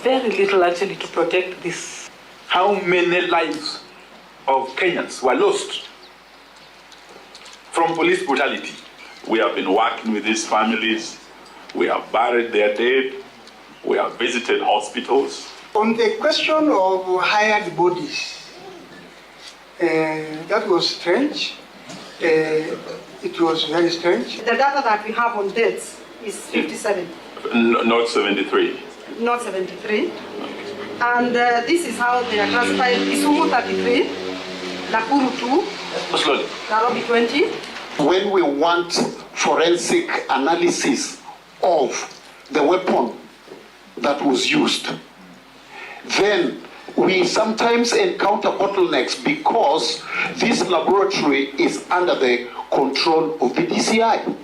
very little actually to protect this. How many lives of Kenyans were lost from police brutality? We have been working with these families. We have buried their dead. We have visited hospitals. On the question of hired bodies, that was strange. It was very strange. The data that we have on deaths is 57. Not 73. Not 73. And this is how they are classified. Isumu 33, Nakuru 2, Slowly. Nairobi 20. When we want forensic analysis of the weapon that was used, then we sometimes encounter bottlenecks because this laboratory is under the control of the DCI.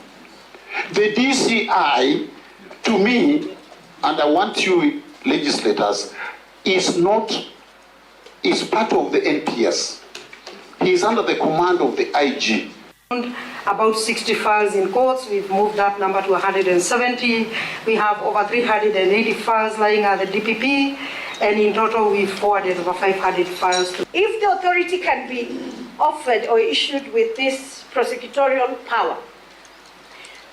The DCI, to me, and I want you legislators, is part of the NPS. He is under the command of the IG. About 60 files in courts. We've moved that number to 170. We have over 380 files lying at the DPP, and in total we've forwarded over 500 files. If the authority can be offered or issued with this prosecutorial power,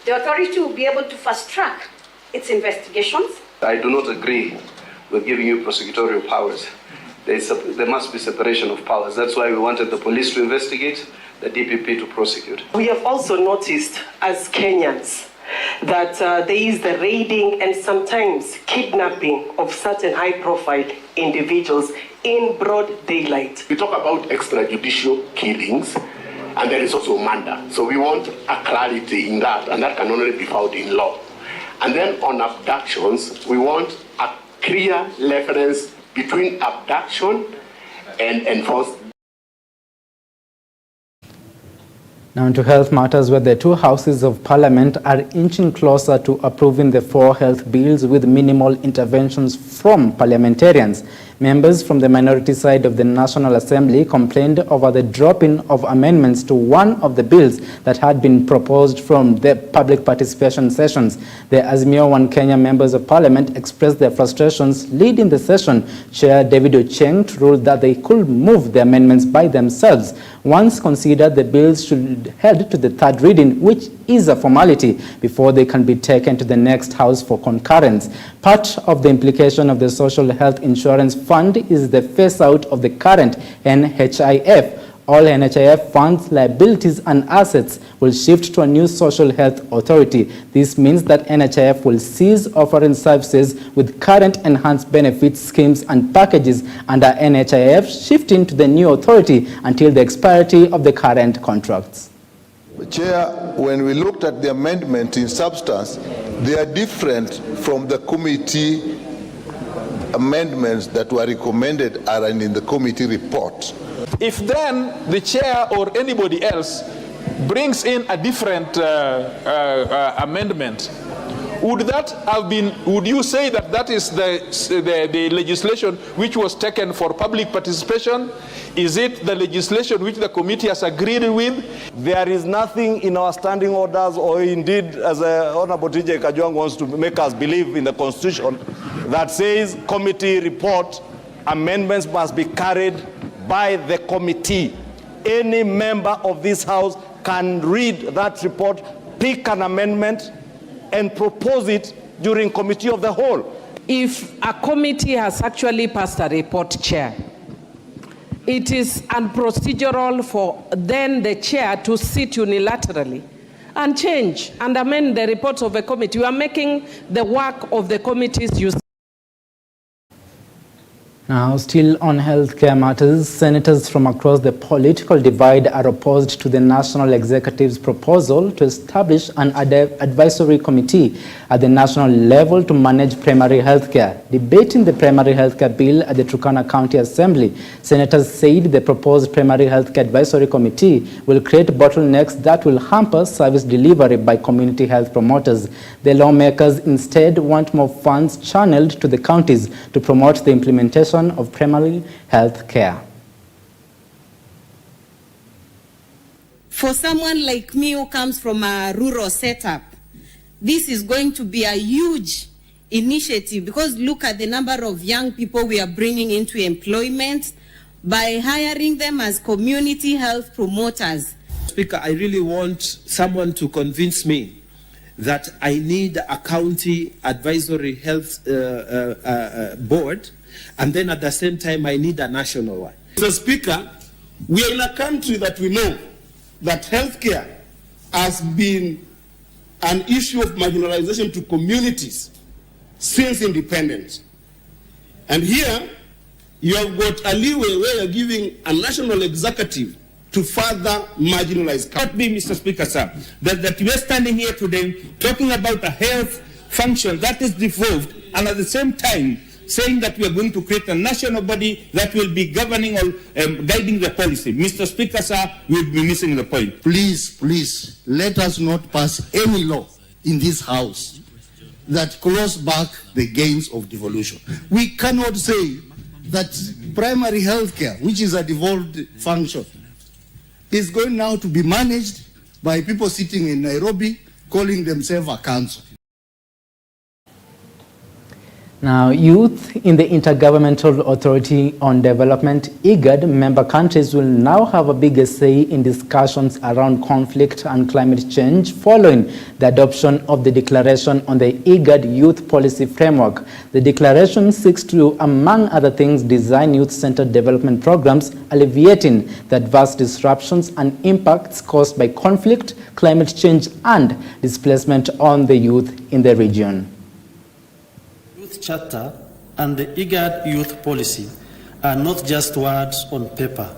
the authority will be able to fast track its investigations. I do not agree with giving you prosecutorial powers. There must be separation of powers. That's why we wanted the police to investigate, the DPP to prosecute. We have also noticed as Kenyans that there is the raiding and sometimes kidnapping of certain high-profile individuals in broad daylight. We talk about extrajudicial killings, and there is also murder. So we want a clarity in that, and that can only be found in law. And then on abductions, we want a clear reference between abduction and enforced. Now into health matters, where the two houses of parliament are inching closer to approving the 4 health bills with minimal interventions from parliamentarians. Members from the minority side of the National Assembly complained over the dropping of amendments to one of the bills that had been proposed from the public participation sessions. The Azimio One Kenya members of parliament expressed their frustrations, leading the session Chair David Ocheng ruled that they could move the amendments by themselves. Once considered, the bills should head to the third reading, which is a formality before they can be taken to the next house for concurrence. Part of the implication of the Social Health Insurance Fund is the phase out of the current NHIF. All NHIF funds, liabilities and assets will shift to a new social health authority. This means that NHIF will cease offering services with current enhanced benefits schemes and packages under NHIF, shifting to the new authority until the expiry of the current contracts. Chair, when we looked at the amendment in substance, they are different from the committee amendments that were recommended and in the committee report. If then the chair or anybody else brings in a different amendment, would that have been, would you say that that is the legislation which was taken for public participation? Is it the legislation which the committee has agreed with? There is nothing in our standing orders, or indeed as Honorable TJ Kajwang wants to make us believe in the Constitution, that says committee report amendments must be carried by the committee. Any member of this House can read that report, pick an amendment, and propose it during committee of the whole. If a committee has actually passed a report, Chair, it is unprocedural for then the chair to sit unilaterally and change and amend the reports of a committee. We are making the work of the committees useless. Now, still on healthcare matters, senators from across the political divide are opposed to the National Executive's proposal to establish an advisory committee at the national level to manage primary healthcare. Debating the primary healthcare bill at the Turkana County Assembly, senators said the proposed primary healthcare advisory committee will create bottlenecks that will hamper service delivery by community health promoters. The lawmakers instead want more funds channeled to the counties to promote the implementation of primary health care. For someone like me who comes from a rural setup, this is going to be a huge initiative, because look at the number of young people we are bringing into employment by hiring them as community health promoters. Speaker, I really want someone to convince me that I need a county advisory health board, and then at the same time I need a national one. Mr. Speaker, we are in a country that we know that healthcare has been an issue of marginalization to communities since independence. And here, you have got a leeway where you're giving a national executive to further marginalize. Can't be, Mr. Speaker, sir, that we are standing here today talking about a health function that is devolved, and at the same time saying that we are going to create a national body that will be governing or guiding the policy. Mr. Speaker, sir, we'll be missing the point. Please, let us not pass any law in this House that close back the gains of devolution. We cannot say that primary health care, which is a devolved function, is going now to be managed by people sitting in Nairobi calling themselves a council. Now, youth in the Intergovernmental Authority on Development, IGAD, member countries will now have a bigger say in discussions around conflict and climate change following the adoption of the Declaration on the IGAD Youth Policy Framework. The declaration seeks to, among other things, design youth-centered development programs, alleviating the adverse disruptions and impacts caused by conflict, climate change, and displacement on the youth in the region. Charter and the IGAD Youth Policy are not just words on paper.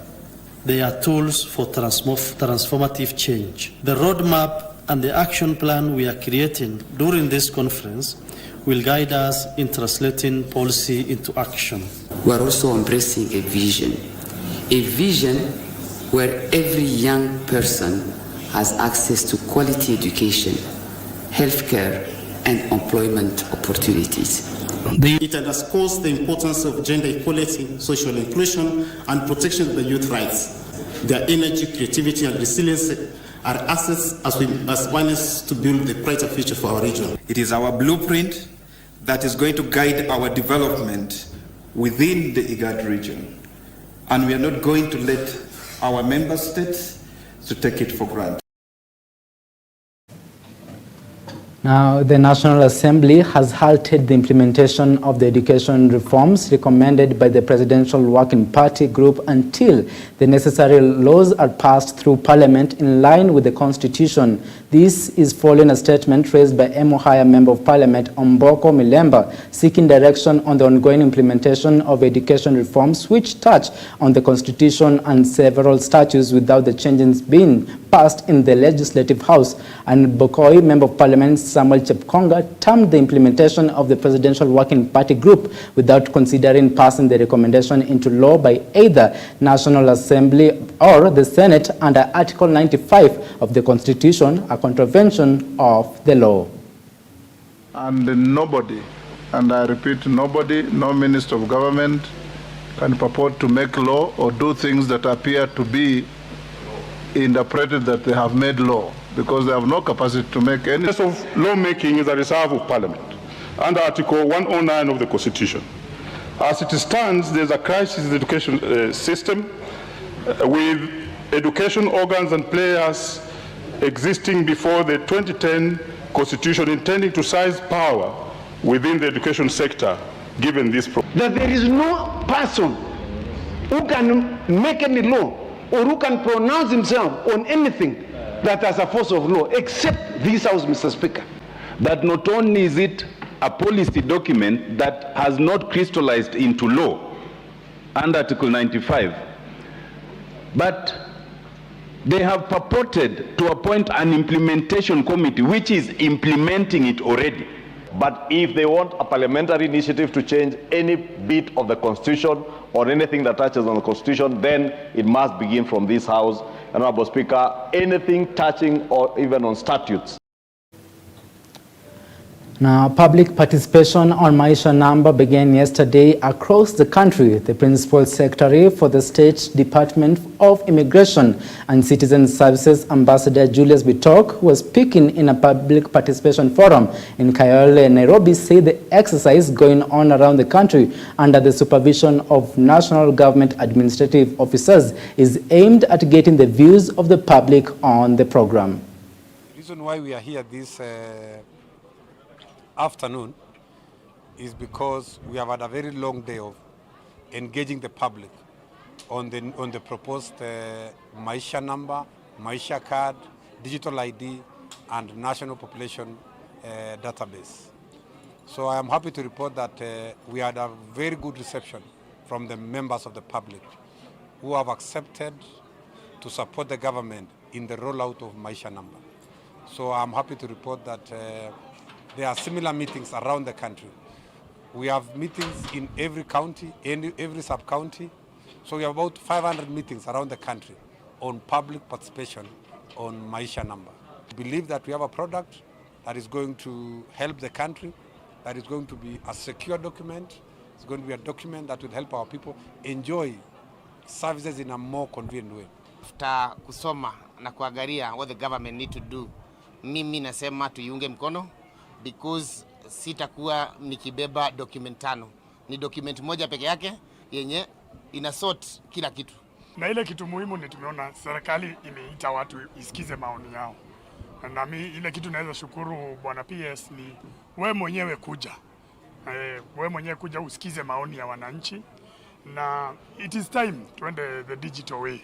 They are tools for transformative change. The roadmap and the action plan we are creating during this conference will guide us in translating policy into action. We are also embracing a vision where every young person has access to quality education, healthcare, and employment opportunities. It underscores the importance of gender equality, social inclusion, and protection of the youth rights. Their energy, creativity, and resilience are assets as one is to build the brighter future for our region. It is our blueprint that is going to guide our development within the IGAD region. And we are not going to let our member states to take it for granted. Now, the National Assembly has halted the implementation of the education reforms recommended by the Presidential Working Party group until the necessary laws are passed through Parliament in line with the Constitution. This is following a statement raised by Emuhaya Member of Parliament Omboko Milemba, seeking direction on the ongoing implementation of education reforms which touch on the Constitution and several statutes without the changes being passed in the Legislative House. And Bokoi, Member of Parliament Samuel Chepkonga, termed the implementation of the Presidential Working Party group without considering passing the recommendation into law by either National Assembly or the Senate under Article 95 of the Constitution, a contravention of the law. And nobody, and I repeat, nobody, no minister of government can purport to make law or do things that appear to be interpreted that they have made law, because they have no capacity to make any. The process of lawmaking is a reserve of Parliament under Article 109 of the Constitution. As it stands, there's a crisis in the education system with education organs and players existing before the 2010 Constitution intending to seize power within the education sector given this problem. That there is no person who can make any law or who can pronounce himself on anything that has a force of law, except this House, Mr. Speaker. That not only is it a policy document that has not crystallized into law under Article 95, but they have purported to appoint an implementation committee which is implementing it already. But if they want a parliamentary initiative to change any bit of the Constitution or anything that touches on the Constitution, then it must begin from this House. Honorable Speaker, anything touching or even on statutes. Now, public participation on Maisha Number began yesterday across the country. The Principal Secretary for the State Department of Immigration and Citizen Services, Ambassador Julius Bitok, who was speaking in a public participation forum in Kayole, Nairobi, said the exercise going on around the country under the supervision of national government administrative officers is aimed at getting the views of the public on the program. The reason why we are here this afternoon is because we have had a very long day of engaging the public on the proposed Maisha Number, Maisha Card, Digital ID, and National Population Database. So I am happy to report that we had a very good reception from the members of the public who have accepted to support the government in the rollout of Maisha Number. So I'm happy to report that there are similar meetings around the country. We have meetings in every county, every sub-county. So we have about 500 meetings around the country on public participation on Maisha Number. We believe that we have a product that is going to help the country, that is going to be a secure document. It's going to be a document that will help our people enjoy services in a more convenient way. After kusoma na kuangalia what the government need to do, mimi nasema tuiunge mkono, because sitakuwa nikibeba document 5. Ni document moja peke yake yenye ina sort kila kitu. Na ile kitu muhimu ni tumeona serikali imeita watu isikize maoni yao. Na ile kitu naweza shukuru bwana PS ni wewe mwenyewe kuja. Wewe mwenyewe kuja usikize maoni ya wananchi, na it is time tuende the digital way.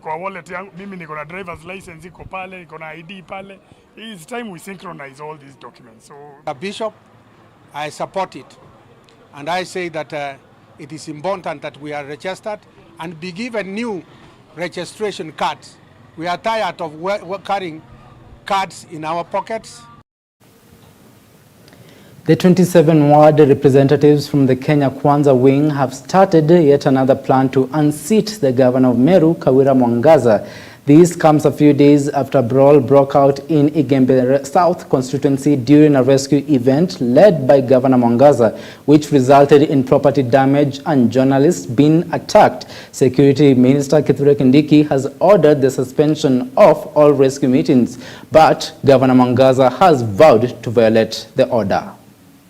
Kwa wallet yangu mimi niko na driver's license iko pale, iko na ID pale. It's time we synchronize all these documents. So Bishop, I support it, and I say that it is important that we are registered and be given new registration cards. We are tired of carrying cards in our pockets. The 27 ward representatives from the Kenya Kwanza wing have started yet another plan to unseat the governor of Meru, Kawira Mwangaza. This comes a few days after a brawl broke out in Igembe South constituency during a rescue event led by Governor Mwangaza, which resulted in property damage and journalists being attacked. Security Minister Kithure Kindiki has ordered the suspension of all rescue meetings, but Governor Mwangaza has vowed to violate the order.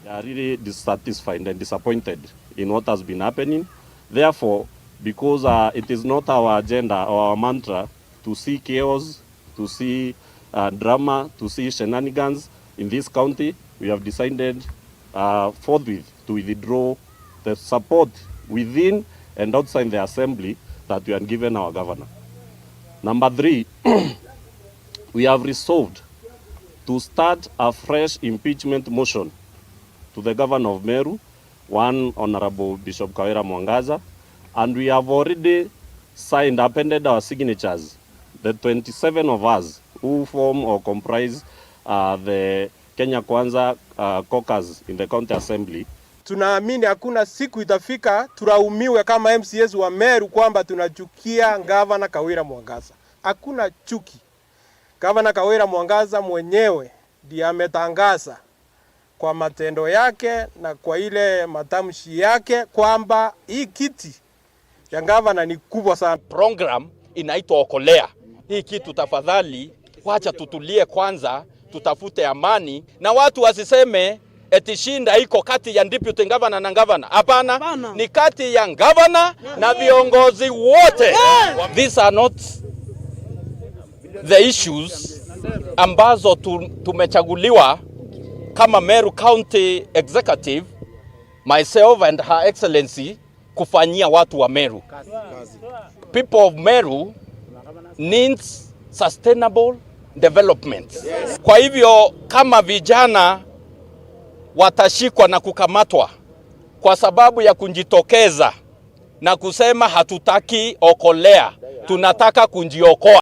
We are really dissatisfied and disappointed in what has been happening. Therefore, because it is not our agenda or our mantra to see chaos, to see drama, to see shenanigans in this county, we have decided forthwith to withdraw the support within and outside the assembly that we have given our governor. Number 3, we have resolved to start a fresh impeachment motion to the governor of Meru, one Honorable Bishop Kawira Mwangaza, and we have already signed, appended our signatures, the 27 of us who form or comprise the Kenya Kwanza caucus in the county assembly. Tunaamini hakuna siku itafika tulaumiwe kama MCS wa Meru kwamba tunachukia Governor Kawira Mwangaza. Hakuna chuki. Governor Kawira Mwangaza mwenyewe ndiye ametangaza kwa matendo yake na kwa ile matamshi yake kwamba hii kiti ya governor ni kubwa sana. Program inaitwa Okolea. Hii kitu tafadhali wacha tutulie kwanza, tutafute amani na watu wasiseme eti shinda iko kati ya deputy governor na governor. Hapana, ni kati ya governor na viongozi wote. These are not the issues ambazo tumechaguliwa kama Meru County Executive, myself and Her Excellency, kufanyia watu wa Meru. People of Meru needs sustainable development. Kwa hivyo kama vijana watashikwa na kukamatwa kwa sababu ya kujitokeza na kusema hatutaki Okolea, tunataka kujiokoa.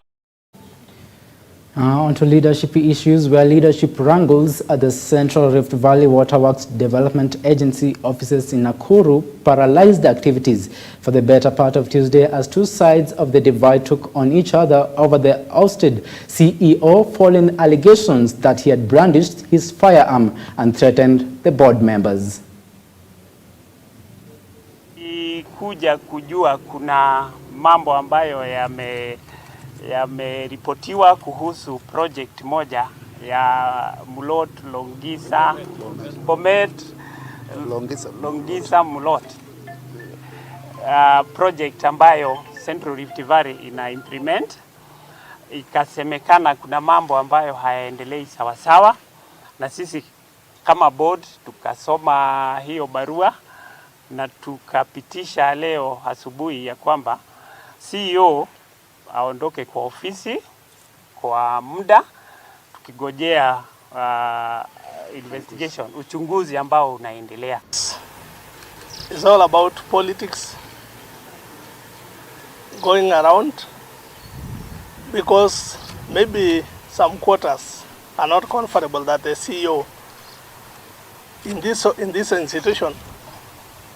On to leadership issues, where leadership wrangles at the Central Rift Valley Waterworks Development Agency offices in Nakuru paralyzed activities for the better part of Tuesday as two sides of the divide took on each other over the ousted CEO following allegations that he had brandished his firearm and threatened the board members. Kuja kujua kuna mambo ambayo yameripotiwa kuhusu project moja ya Mulot Longisa Bomet Longisa Mulot, project ambayo Central Rift Valley ina implement. Ikasemekana kuna mambo ambayo hayaendelei sawasawa, na sisi kama board tukasoma hiyo barua na tukapitisha leo asubuhi ya kwamba CEO aondoke kwa ofisi kwa muda, tukigojea investigation, uchunguzi ambao unaendelea. It's all about politics going around, because maybe some quarters are not comfortable that the CEO in this institution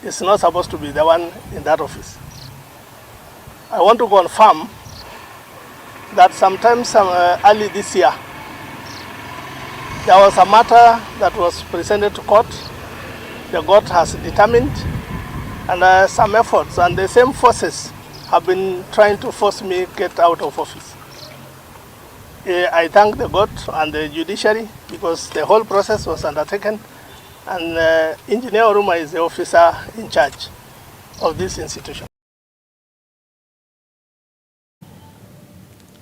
is not supposed to be the one in that office. I want to confirm that sometimes early this year, there was a matter that was presented to court. The court has determined, and some efforts and the same forces have been trying to force me get out of office. I thank the court and the judiciary because the whole process was undertaken, and Engineer Oruma is the officer in charge of this institution.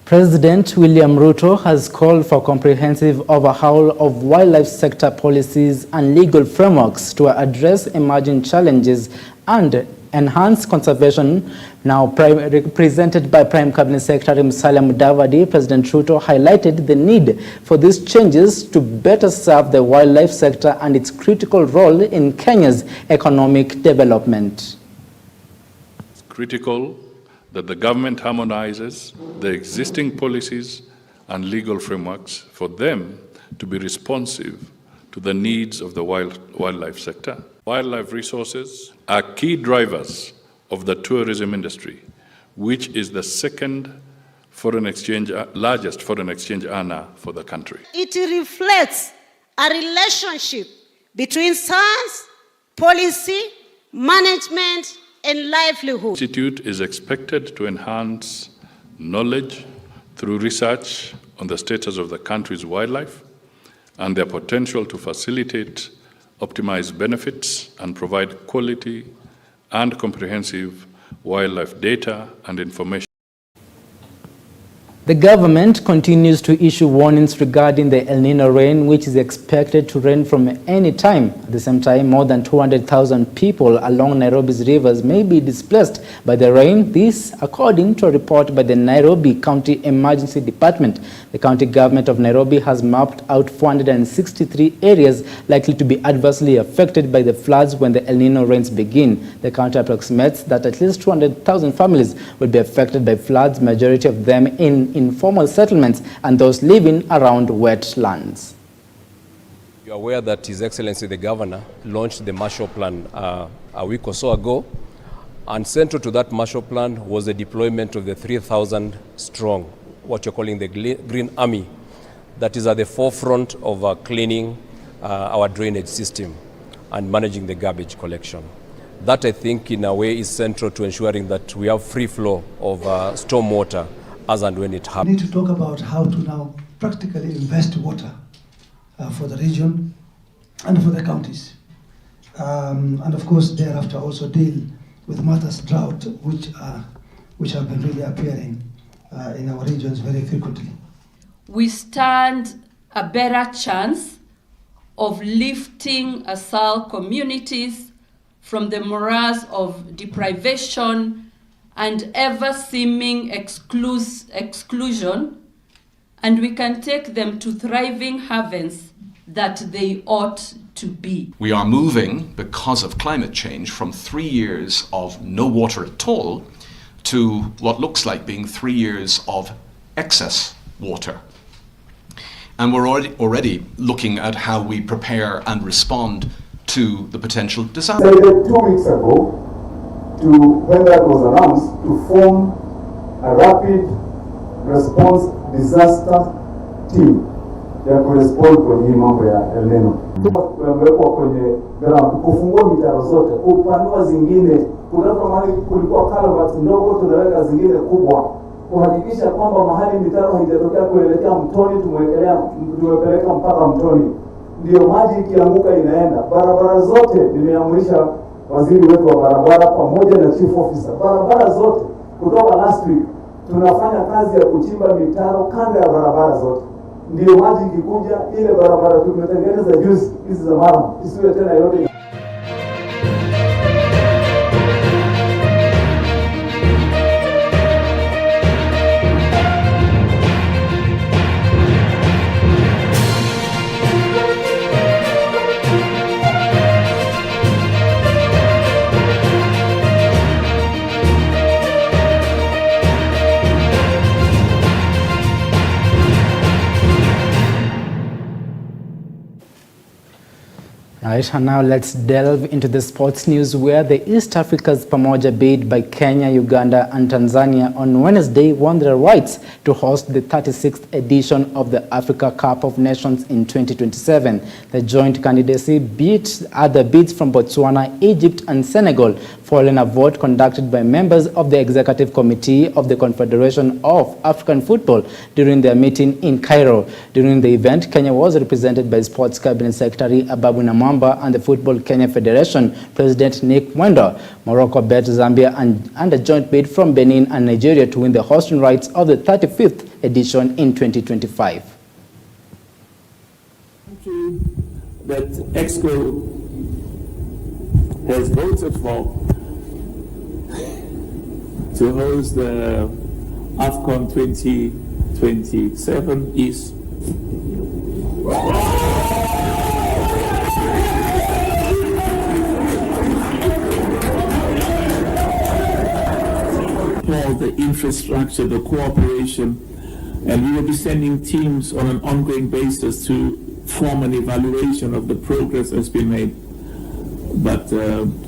President William Ruto has called for comprehensive overhaul of wildlife sector policies and legal frameworks to address emerging challenges and enhance conservation. Now represented by Prime Cabinet Secretary Musalia Mudavadi, President Ruto highlighted the need for these changes to better serve the wildlife sector and its critical role in Kenya's economic development. It's critical that the government harmonizes the existing policies and legal frameworks for them to be responsive to the needs of the wildlife sector. Wildlife resources are key drivers of the tourism industry, which is the second largest foreign exchange earner for the country. It reflects a relationship between science, policy, management, and livelihood. The Institute is expected to enhance knowledge through research on the status of the country's wildlife and their potential to facilitate optimize benefits and provide quality and comprehensive wildlife data and information. The government continues to issue warnings regarding the El Nino rain, which is expected to rain from any time. At the same time, more than 200,000 people along Nairobi's rivers may be displaced by the rain. This, according to a report by the Nairobi County Emergency Department. The county government of Nairobi has mapped out 463 areas likely to be adversely affected by the floods when the El Nino rains begin. The county approximates that at least 200,000 families will be affected by floods, majority of them in informal settlements and those living around wetlands. You are aware that His Excellency the Governor launched the Marshall Plan a week or so ago, and central to that Marshall Plan was the deployment of the 3,000 strong, what you're calling the Green Army, that is at the forefront of cleaning our drainage system and managing the garbage collection. That, I think, in a way is central to ensuring that we have free flow of stormwater as and when it happens. We need to talk about how to now practically invest water for the region and for the counties. And of course, thereafter also deal with matters drought, which have been really appearing in our regions very frequently. We stand a better chance of lifting ASAL communities from the morass of deprivation and ever-seeming exclusion, and we can take them to thriving havens that they ought to be. We are moving, because of climate change, from 3 years of no water at all to what looks like being 3 years of excess water. And we're already looking at how we prepare and respond to the potential disaster. I decided 2 weeks ago, when that was announced, to form a rapid response disaster team ya kurespond kwenye hii mambo ya El Nino. Tumewekwa kwenye ground kufungua mitaro zote, kupanua zingine, kunatoka mahali kulikuwa culvert ndogo tunaweka zingine kubwa, kuhakikisha kwamba mahali mitaro haijatokea kuelekea mtoni tumepeleka mpaka mtoni. Ndio maji ikianguka inaenda. Barabara zote nimeamrisha waziri wetu wa barabara pamoja na chief officer. Barabara zote kutoka last week tunafanya kazi ya kuchimba mitaro kando ya barabara zote. Ndio maji ikikuja ile barabara tumetengeneza juzi hizi za mara isiwe tena yote. Right, and now let's delve into the sports news, where the East Africa's Pamoja bid by Kenya, Uganda and Tanzania on Wednesday won the rights to host the 36th edition of the Africa Cup of Nations in 2027. The joint candidacy beat other bids from Botswana, Egypt and Senegal, following a vote conducted by members of the Executive Committee of the Confederation of African Football during their meeting in Cairo. During the event, Kenya was represented by Sports Cabinet Secretary Ababu Namwamba and the Football Kenya Federation President Nick Mwenda. Morocco bet Zambia and a joint bid from Benin and Nigeria to win the hosting rights of the 35th edition in 2025. That EXCO has voted for to host the AFCON 2027 is all the infrastructure, the cooperation, and we will be sending teams on an ongoing basis to form an evaluation of the progress that's been made. But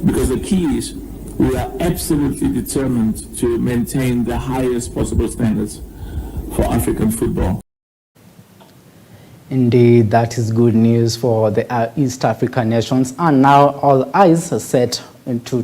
because the key is we are absolutely determined to maintain the highest possible standards for African football. Indeed, that is good news for the East African nations. And now all eyes are set into